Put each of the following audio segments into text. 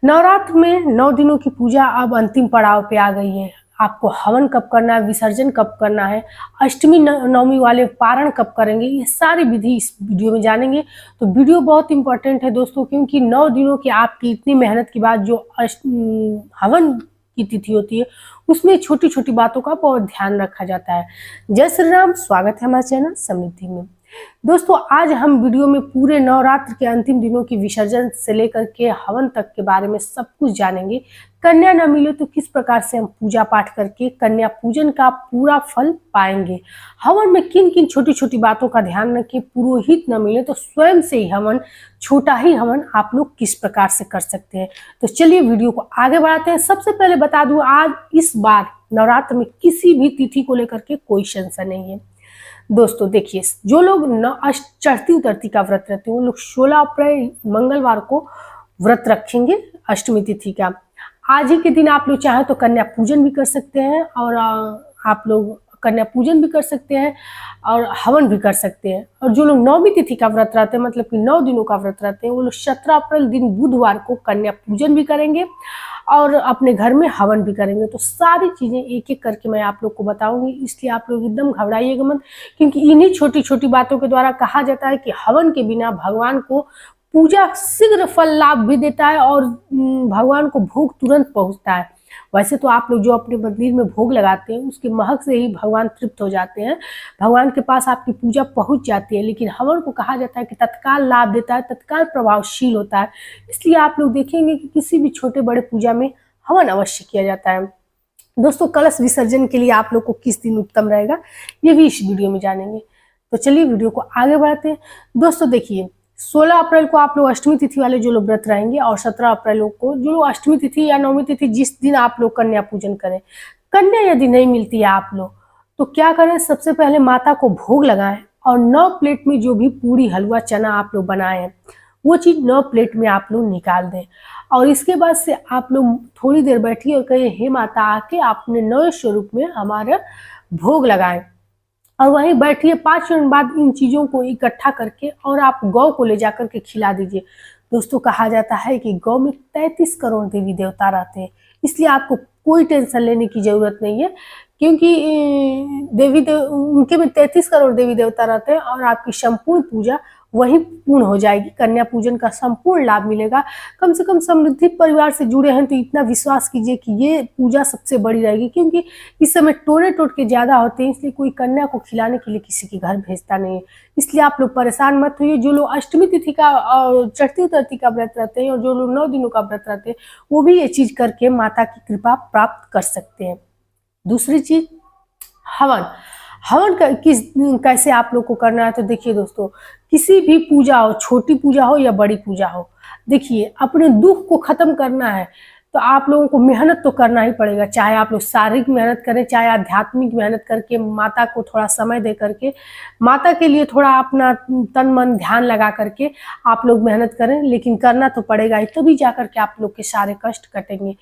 नवरात्र में 9 दिनों की पूजा अब अंतिम पड़ाव पे आ गई है। आपको हवन कब करना है, विसर्जन कब करना है, अष्टमी नवमी वाले पारण कब करेंगे, ये सारी विधि इस वीडियो में जानेंगे। तो वीडियो बहुत इंपॉर्टेंट है दोस्तों, क्योंकि 9 दिनों की आपकी इतनी मेहनत के बाद जो हवन की तिथि होती है उसमें छोटी छोटी बातों का बहुत ध्यान रखा जाता है। जय श्री राम, स्वागत है हमारे चैनल समृद्धि में। दोस्तों आज हम वीडियो में पूरे नवरात्र के अंतिम दिनों की विसर्जन से लेकर के हवन तक के बारे में सब कुछ जानेंगे। कन्या न मिले तो किस प्रकार से हम पूजा पाठ करके कन्या पूजन का पूरा फल पाएंगे, हवन में किन किन छोटी छोटी बातों का ध्यान रखें, पुरोहित न मिले तो स्वयं से ही हवन, छोटा ही हवन आप लोग किस प्रकार से कर सकते हैं। तो चलिए वीडियो को आगे बढ़ाते हैं। सबसे पहले बता दूं, आज इस बार नवरात्र में किसी भी तिथि को लेकर के कोई टेंशन नहीं है। दोस्तों देखिए, जो लोग चढ़ती उतरती का व्रत रखते हैं वो लोग 16 अप्रैल मंगलवार को व्रत रखेंगे अष्टमी तिथि का। आज ही के दिन आप लोग चाहें तो कन्या पूजन भी कर सकते हैं, और आप लोग कन्या पूजन भी कर सकते हैं और हवन भी कर सकते हैं। और जो लोग नौमी तिथि का व्रत रहते हैं, मतलब कि 9 दिनों का व्रत रहते हैं, वो लोग 17 अप्रैल दिन बुधवार को कन्या पूजन भी करेंगे और अपने घर में हवन भी करेंगे। तो सारी चीजें एक एक करके मैं आप लोग को बताऊंगी, इसलिए आप लोग एकदम घबराइएगा मत, क्योंकि इन्हीं छोटी छोटी बातों के द्वारा कहा जाता है कि हवन के बिना भगवान को पूजा शीघ्र फल लाभ भी देता है और भगवान को भोग तुरंत पहुंचता है। वैसे तो आप लोग जो अपने मंदिर में भोग लगाते हैं उसके महक से ही भगवान तृप्त हो जाते हैं, भगवान के पास आपकी पूजा पहुंच जाती है, लेकिन हवन को कहा जाता है कि तत्काल लाभ देता है, तत्काल प्रभावशील होता है। इसलिए आप लोग देखेंगे कि किसी भी छोटे बड़े पूजा में हवन अवश्य किया जाता है। दोस्तों कलश विसर्जन के लिए आप लोग को किस दिन उत्तम रहेगा ये भी इस वीडियो में जानेंगे। तो चलिए वीडियो को आगे बढ़ाते हैं। दोस्तों देखिए, 16 अप्रैल को आप लोग अष्टमी तिथि वाले जो लोग व्रत रहेंगे, और 17 अप्रैल को जो लोग अष्टमी तिथि या नौमी तिथि जिस दिन आप लोग कन्या पूजन करें, कन्या यदि नहीं मिलती है आप लोग तो क्या करें, सबसे पहले माता को भोग लगाएं और 9 प्लेट में जो भी पूरी हलवा चना आप लोग बनाए हैं वो चीज 9 प्लेट में आप लोग निकाल दें। और इसके बाद से आप लोग थोड़ी देर बैठिए और कहिए, हे माता आके आपने नए स्वरूप में हमारा भोग लगाएं, और वहीं बैठिए। 5 मिनट बाद इन चीजों को इकट्ठा करके और आप गौ को ले जाकर के खिला दीजिए। दोस्तों कहा जाता है कि गौ में 33 करोड़ देवी देवता रहते हैं, इसलिए आपको कोई टेंशन लेने की जरूरत नहीं है, क्योंकि उनके में 33 करोड़ देवी देवता रहते हैं और आपकी संपूर्ण पूजा वही पूर्ण हो जाएगी। कन्या पूजन का संपूर्ण लाभ मिलेगा। कम से कम समृद्धि परिवार से जुड़े हैं तो इतना विश्वास कीजिए कि ये पूजा सबसे बड़ी रहेगी, क्योंकि इस समय टोने टोटके ज्यादा होते हैं, इसलिए कोई कन्या को खिलाने के लिए किसी के घर भेजता नहीं है। इसलिए आप लोग परेशान मत होइए। जो लोग अष्टमी तिथि का और चढ़ती उतरती का व्रत रहते हैं और जो लोग 9 दिनों का व्रत रहते हैं वो भी ये चीज करके माता की कृपा प्राप्त कर सकते हैं। दूसरी चीज, हवन। हवन कैसे आप लोग को करना है, तो देखिए दोस्तों, किसी भी पूजा हो, छोटी पूजा हो या बड़ी पूजा हो, देखिए अपने दुख को खत्म करना है तो आप लोगों को मेहनत तो करना ही पड़ेगा। चाहे आप लोग शारीरिक मेहनत करें, चाहे आध्यात्मिक मेहनत करके माता को थोड़ा समय दे करके, माता के लिए थोड़ा अपना तन मन ध्यान लगा करके आप लोग मेहनत करें, लेकिन करना तो पड़ेगा ही, तभी जाकर के आप लोग के सारे कष्ट कटेंगे।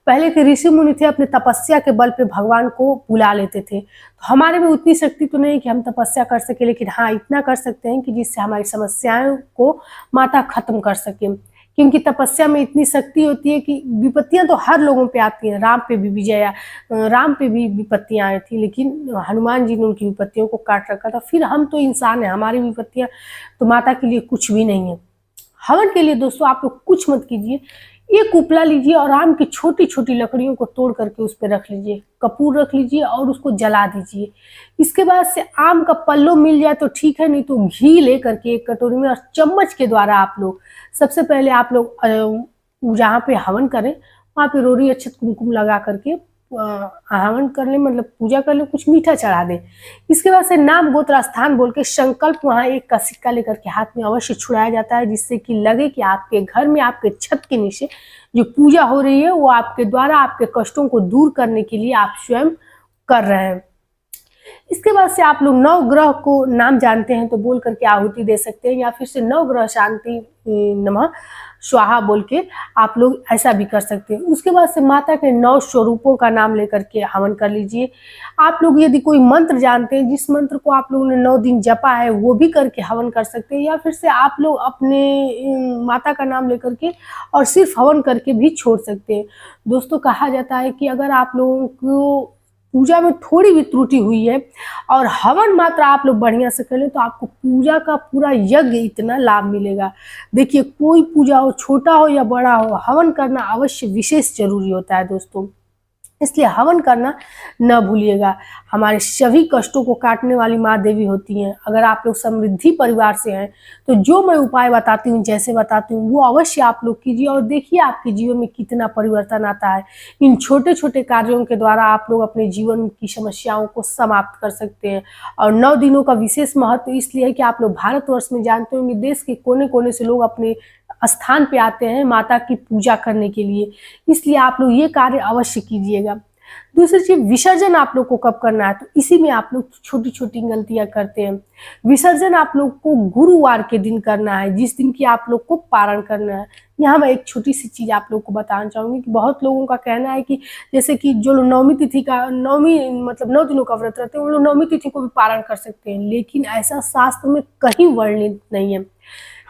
पहले के ऋषि मुनि थे, अपने तपस्या के बल पे भगवान को बुला लेते थे। तो हमारे में उतनी शक्ति तो नहीं कि हम तपस्या कर सके, लेकिन हाँ इतना कर सकते हैं कि जिससे हमारी समस्याओं को माता खत्म कर सके, क्योंकि तपस्या में इतनी शक्ति होती है कि विपत्तियां तो हर लोगों पे आती हैं। राम पे भी विपत्तियां आई थी, लेकिन हनुमान जी ने उनकी विपत्तियों को काट रखा था। फिर हम तो इंसान हैं, हमारी विपत्तियां तो माता के लिए कुछ भी नहीं है। हवन के लिए दोस्तों आप लोग कुछ मत कीजिए, एक उपला लीजिए और आम की छोटी छोटी लकड़ियों को तोड़ करके उस पर रख लीजिए, कपूर रख लीजिए और उसको जला दीजिए। इसके बाद से आम का पल्लो मिल जाए तो ठीक है, नहीं तो घी ले करके एक कटोरी में और चम्मच के द्वारा आप लोग सबसे पहले आप लोग जहाँ पे हवन करें वहाँ पे रोरी अक्षत कुमकुम लगा करके हवन कर ले, मतलब पूजा कर ले, कुछ मीठा चढ़ा दे। इसके बाद से नाम गोत्र स्थान बोल के संकल्प वहाँ एक का सिक्का लेकर के हाथ में अवश्य छुड़ाया जाता है, जिससे कि लगे कि आपके घर में, आपके छत के नीचे जो पूजा हो रही है वो आपके द्वारा आपके कष्टों को दूर करने के लिए आप स्वयं कर रहे हैं। इसके बाद से आप लोग 9 ग्रह को नाम जानते हैं तो बोल करके आहुति दे सकते हैं, या फिर से 9 ग्रह शांति नमः स्वाहा बोल के आप लोग ऐसा भी कर सकते हैं। उसके बाद से माता के 9 स्वरूपों का नाम लेकर के हवन कर लीजिए। आप लोग यदि कोई मंत्र जानते हैं, जिस मंत्र को आप लोगों ने 9 दिन जपा है, वो भी करके हवन कर सकते हैं, या फिर से आप लोग अपने माता का नाम लेकर के और सिर्फ हवन करके भी छोड़ सकते हैं। दोस्तों, कहा जाता है कि अगर आप लोगों को पूजा में थोड़ी भी त्रुटि हुई है और हवन मात्र आप लोग बढ़िया से कर ले, तो आपको पूजा का पूरा यज्ञ इतना लाभ मिलेगा। देखिए, कोई पूजा हो, छोटा हो या बड़ा हो, हवन करना अवश्य विशेष जरूरी होता है दोस्तों, इसलिए हवन करना न भूलिएगा। हमारे सभी कष्टों को काटने वाली माँ देवी होती हैं। अगर आप लोग समृद्धि परिवार से हैं तो जो मैं उपाय बताती हूँ, जैसे बताती हूँ, वो अवश्य आप लोग कीजिए और देखिए आपके जीवन में कितना परिवर्तन आता है। इन छोटे छोटे कार्यों के द्वारा आप लोग अपने जीवन की समस्याओं को समाप्त कर सकते हैं। और 9 दिनों का विशेष महत्व इसलिए है कि आप लोग भारतवर्ष में जानते होंगे, देश के कोने कोने से लोग अपने स्थान पे आते हैं माता की पूजा करने के लिए, इसलिए आप लोग ये कार्य अवश्य कीजिएगा। दूसरी चीज, विसर्जन आप लोग को कब करना है, तो इसी में आप लोग छोटी छोटी गलतियां करते हैं। विसर्जन आप लोग को गुरुवार के दिन करना है, जिस दिन की आप लोग को पारण करना है। यहाँ मैं एक छोटी सी चीज आप लोग को बताना चाहूंगी कि बहुत लोगों का कहना है कि जैसे कि जो लोग नौमी तिथि का, नौमी मतलब 9 दिनों का व्रत रहते हैं, वो लोग नौमी तिथि को भी पारण कर सकते हैं, लेकिन ऐसा शास्त्र में कहीं वर्णित नहीं है।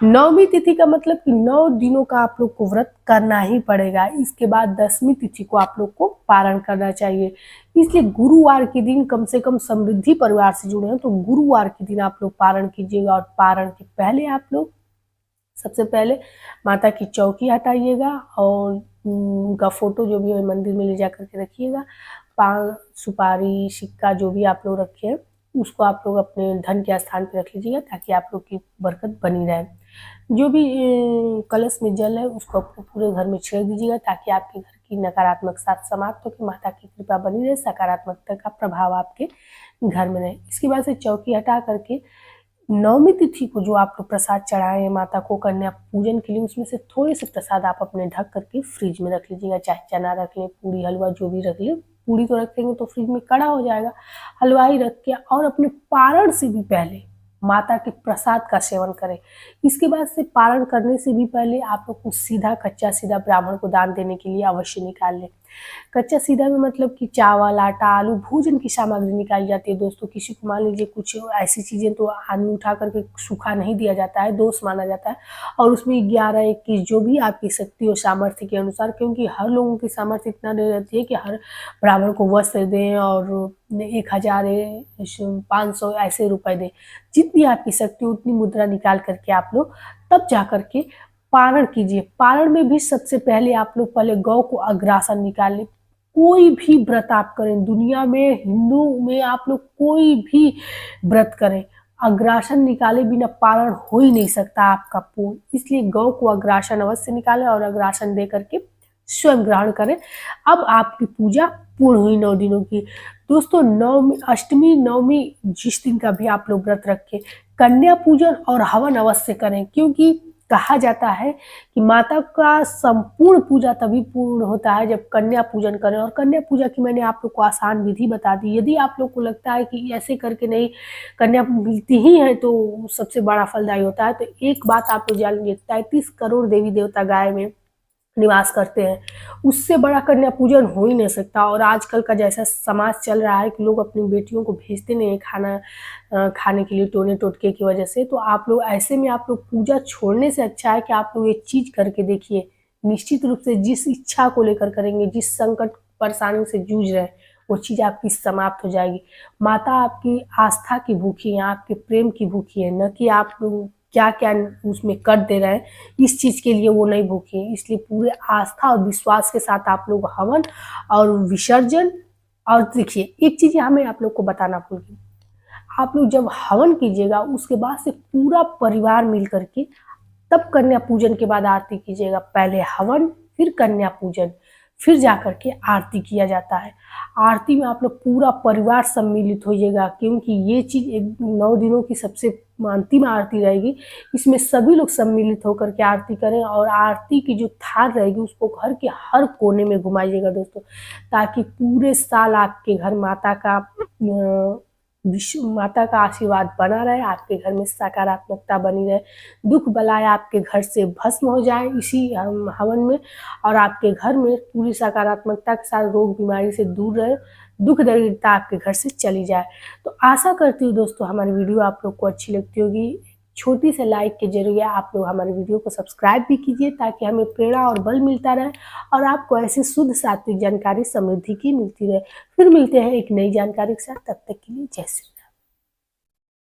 नौमी तिथि का मतलब कि 9 दिनों का आप लोग को व्रत करना ही पड़ेगा। इसके बाद 10वीं तिथि को आप लोग को पारण करना चाहिए। इसलिए गुरुवार के दिन, कम से कम समृद्धि परिवार से जुड़े हैं तो गुरुवार के दिन आप लोग पारण कीजिएगा। और पारण के पहले आप लोग सबसे पहले माता की चौकी हटाइएगा और उनका फोटो जो भी है मंदिर में ले जा करके रखिएगा। पान, सुपारी, सिक्का जो भी आप लोग रखे हैं, उसको आप लोग अपने धन के स्थान पर रख लीजिएगा, ताकि आप लोग की बरकत बनी रहे। जो भी कलश में जल है उसको अपने पूरे घर में छिड़क दीजिएगा, ताकि आपके घर की नकारात्मक साथ समाप्त होकर माता की कृपा बनी रहे, सकारात्मकता का प्रभाव आपके घर में रहे। इसके बाद से चौकी हटा करके नौमी तिथि को जो आप लोग प्रसाद चढ़ाए हैं माता को कन्या पूजन के लिए, उसमें से थोड़े से प्रसाद आप अपने ढक करके फ्रिज में रख लीजिएगा। चाहे चना रख लें, पूरी हलवा जो भी रख लें, पूरी तो रखेंगे तो फ्रिज में कड़ा हो जाएगा, हलवा ही रख के और अपने पारण से भी पहले माता के प्रसाद का सेवन करें। इसके बाद से पारण करने से भी पहले आप लोग को सीधा कच्चा सीधा ब्राह्मण को दान देने के लिए अवश्य निकाल लें। कच्चा सीधा में मतलब कि चावल, आटा, आलू, भोजन की सामग्री निकाली जाती है दोस्तों। किसी को मान लीजिए कुछ ऐसी चीज़ें तो आदमी उठा करके सूखा नहीं दिया जाता है, दोष माना जाता है। और उसमें 11, 21 जो भी आपकी शक्ति और सामर्थ्य के अनुसार, क्योंकि हर लोगों की सामर्थ्य इतना नहीं रहती है कि हर ब्राह्मण को वस्त्र दें और 1000, 500 ऐसे रुपए दें। जितनी आपकी शक्ति उतनी मुद्रा निकाल करके आप लोग तब जा करके पारण कीजिए। पारण में भी सबसे पहले आप लोग पहले गौ को अग्रासन निकाल लें। कोई भी व्रत आप करें दुनिया में, हिंदू में आप लोग कोई भी व्रत करें, अग्रासन निकाले बिना पारण हो ही नहीं सकता आपका पूर्ण। इसलिए गौ को अग्रासन अवश्य निकालें और अग्रासन दे करके स्वयं ग्रहण करें। अब आपकी पूजा पूर्ण हुई 9 दिनों की। दोस्तों, नवमी, अष्टमी, नवमी जिस दिन का भी आप लोग व्रत रखें, कन्या पूजन और हवन अवश्य करें, क्योंकि कहा जाता है कि माता का संपूर्ण पूजा तभी पूर्ण होता है जब कन्या पूजन करें। और कन्या पूजा की मैंने आप लोग को आसान विधि बता दी। यदि आप लोग को लगता है कि ऐसे करके नहीं कन्या मिलती ही है तो सबसे बड़ा फलदायी होता है, तो एक बात आप लोग जान लीजिए, 33 करोड़ देवी देवता गाय में निवास करते हैं, उससे बड़ा कन्या पूजन हो ही नहीं सकता। और आजकल का जैसा समाज चल रहा है कि लोग अपनी बेटियों को भेजते नहीं है खाना खाने के लिए टोने टोटके की वजह से, तो आप लोग ऐसे में आप लोग पूजा छोड़ने से अच्छा है कि आप लोग एक चीज करके देखिए। निश्चित रूप से जिस इच्छा को लेकर करेंगे, जिस संकट परेशानी से जूझ रहे हैं, वो चीज आपकी समाप्त हो जाएगी। माता आपकी आस्था की भूखी है, आपके प्रेम की भूखी है, न कि आप लोग क्या क्या उसमें कर दे रहे हैं, इस चीज के लिए वो नहीं भूखी है। इसलिए पूरे आस्था और विश्वास के साथ आप लोग हवन और विसर्जन। और देखिए, एक चीज यहाँ मैं आप लोग को बताना भूल गई, आप लोग जब हवन कीजिएगा उसके बाद से पूरा परिवार मिल करके तब कन्या पूजन के बाद आरती कीजिएगा। पहले हवन, फिर कन्या पूजन, फिर जाकर के आरती किया जाता है। आरती में आप लोग पूरा परिवार सम्मिलित होइएगा, क्योंकि ये चीज 9 दिनों की सबसे अंतिम आरती रहेगी। इसमें सभी लोग सम्मिलित होकर के आरती करें और आरती की जो थाल रहेगी उसको घर के हर कोने में घुमाइएगा दोस्तों, ताकि पूरे साल आपके घर माता का विष्णु माता का आशीर्वाद बना रहे, आपके घर में सकारात्मकता बनी रहे, दुख बलाय आपके घर से भस्म हो जाए इसी हवन में, और आपके घर में पूरी सकारात्मकता के साथ रोग बीमारी से दूर रहे, दुख दरिद्रता आपके घर से चली जाए। तो आशा करती हूँ दोस्तों हमारी वीडियो आप लोग को अच्छी लगती होगी। छोटी से लाइक के जरिए आप लोग हमारे वीडियो को सब्सक्राइब भी कीजिए, ताकि हमें प्रेरणा और बल मिलता रहे और आपको ऐसी शुद्ध सात्विक जानकारी समृद्धि की मिलती रहे। फिर मिलते हैं एक नई जानकारी के साथ, तब तक के लिए जय श्री राम।